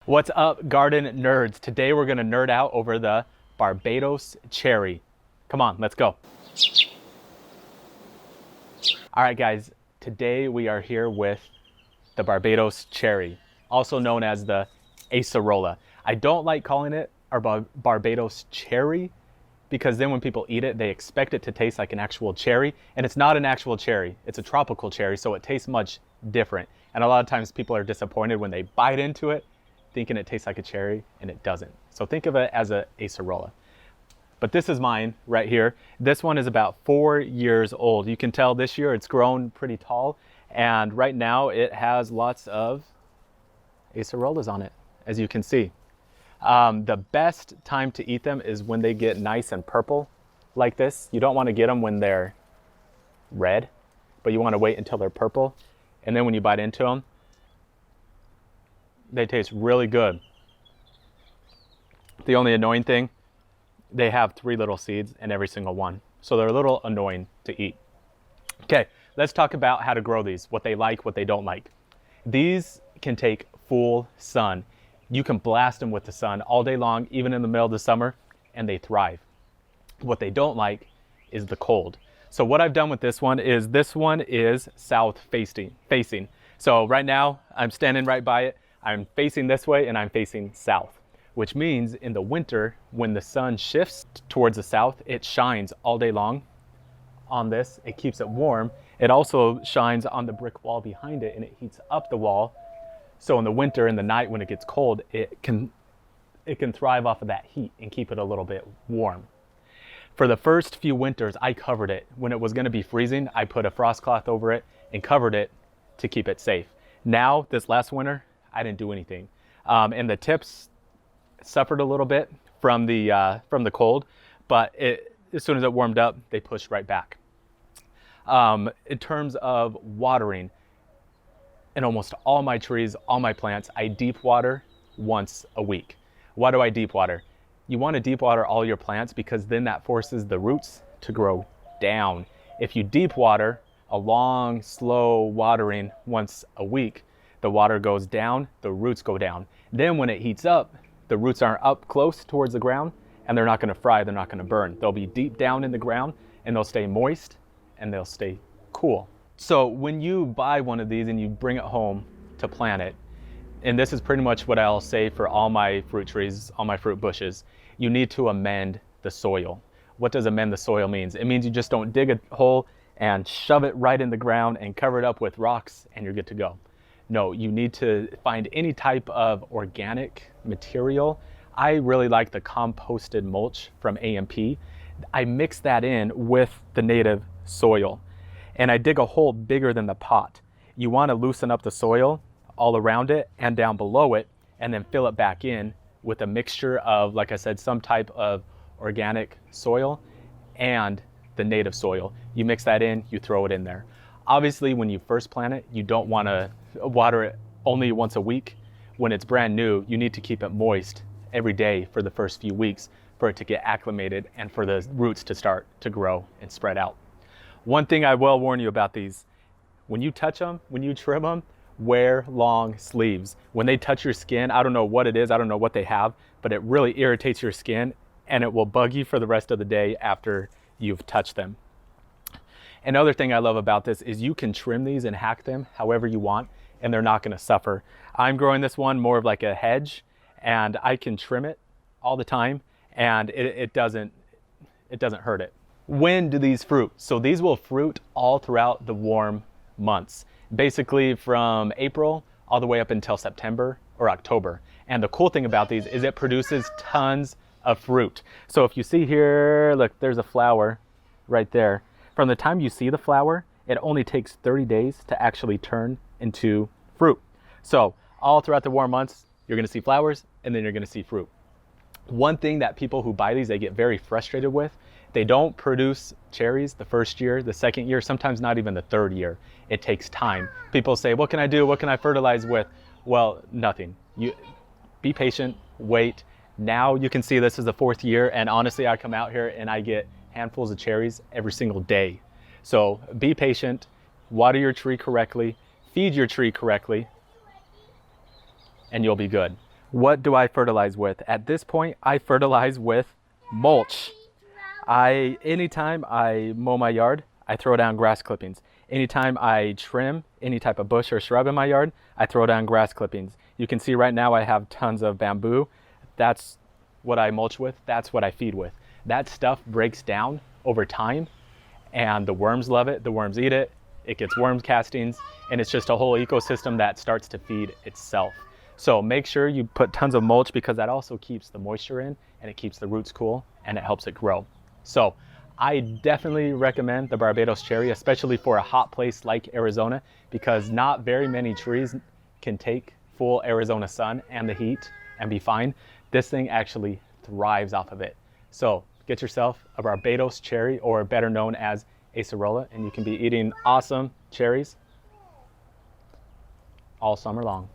What's up, garden nerds? Today we're gonna nerd out over the Barbados cherry. Come on, let's go. All right, guys, today we are here with the Barbados cherry, also known as the Acerola. I don't like calling it our Barbados cherry because then when people eat it, they expect it to taste like an actual cherry, and it's not an actual cherry. It's a tropical cherry, so it tastes much different. And a lot of times people are disappointed when they bite into it, thinking it tastes like a cherry, and it doesn't. So think of it as a Acerola. But this is mine right here. This one is about 4 years old. You can tell this year it's grown pretty tall, and right now it has lots of Acerolas on it, as you can see. The best time to eat them is when they get nice and purple like this. You don't want to get them when they're red, but you want to wait until they're purple. And then when you bite into them, they taste really good. The only annoying thing, they have 3 little seeds in every single one. So they're a little annoying to eat. Okay, let's talk about how to grow these, what they like, what they don't like. These can take full sun. You can blast them with the sun all day long, even in the middle of the summer, and they thrive. What they don't like is the cold. So what I've done with this one is south facing. So right now I'm standing right by it. I'm facing this way and I'm facing south, which means in the winter, when the sun shifts towards the south, it shines all day long on this. It keeps it warm. It also shines on the brick wall behind it and it heats up the wall. So in the winter, in the night when it gets cold, it can thrive off of that heat and keep it a little bit warm. For the first few winters, I covered it. When it was gonna be freezing, I put a frost cloth over it and covered it to keep it safe. Now, this last winter, I didn't do anything. And the tips suffered a little bit from the cold, but as soon as it warmed up, they pushed right back. In terms of watering, in almost all my trees, all my plants, I deep water once a week. Why do I deep water? You want to deep water all your plants because then that forces the roots to grow down. If you deep water, a long, slow watering once a week, the water goes down, the roots go down. Then when it heats up, the roots aren't up close towards the ground and they're not going to fry, they're not going to burn. They'll be deep down in the ground and they'll stay moist and they'll stay cool. So when you buy one of these and you bring it home to plant it, and this is pretty much what I'll say for all my fruit trees, all my fruit bushes, you need to amend the soil. What does amend the soil means? It means you just don't dig a hole and shove it right in the ground and cover it up with rocks and you're good to go. No, you need to find any type of organic material. I really like the composted mulch from AMP. I mix that in with the native soil. And I dig a hole bigger than the pot. You want to loosen up the soil all around it and down below it, and then fill it back in with a mixture of, like I said, some type of organic soil and the native soil. You mix that in, you throw it in there. Obviously, when you first plant it, you don't want to water it only once a week. When it's brand new, you need to keep it moist every day for the first few weeks for it to get acclimated and for the roots to start to grow and spread out. One thing I will warn you about these, when you touch them, when you trim them, wear long sleeves. When they touch your skin, I don't know what it is, I don't know what they have, but it really irritates your skin and it will bug you for the rest of the day after you've touched them. Another thing I love about this is you can trim these and hack them however you want and they're not going to suffer. I'm growing this one more of like a hedge and I can trim it all the time and it doesn't hurt it. When do these fruit? So these will fruit all throughout the warm months, basically from April all the way up until September or October. And the cool thing about these is it produces tons of fruit. So if you see here, look, there's a flower right there. From the time you see the flower, it only takes 30 days to actually turn into fruit. So all throughout the warm months, you're gonna see flowers and then you're gonna see fruit. One thing that people who buy these, they get very frustrated with, they don't produce cherries the first year, the second year, sometimes not even the third year. It takes time. People say, what can I do? What can I fertilize with? Well, nothing. You be patient, wait. Now you can see this is the 4th year and honestly, I come out here and I get handfuls of cherries every single day. So be patient, water your tree correctly, feed your tree correctly, and you'll be good. What do I fertilize with? At this point, I fertilize with mulch. Anytime I mow my yard, I throw down grass clippings. Anytime I trim any type of bush or shrub in my yard, I throw down grass clippings. You can see right now I have tons of bamboo. That's what I mulch with. That's what I feed with. That stuff breaks down over time, and the worms love it. The worms eat it. It gets worm castings, and it's just a whole ecosystem that starts to feed itself. So make sure you put tons of mulch, because that also keeps the moisture in, and it keeps the roots cool, and it helps it grow. So I definitely recommend the Barbados cherry, especially for a hot place like Arizona, because not very many trees can take full Arizona sun and the heat and be fine. This thing actually thrives off of it. So get yourself a Barbados cherry, or better known as Acerola, and you can be eating awesome cherries all summer long.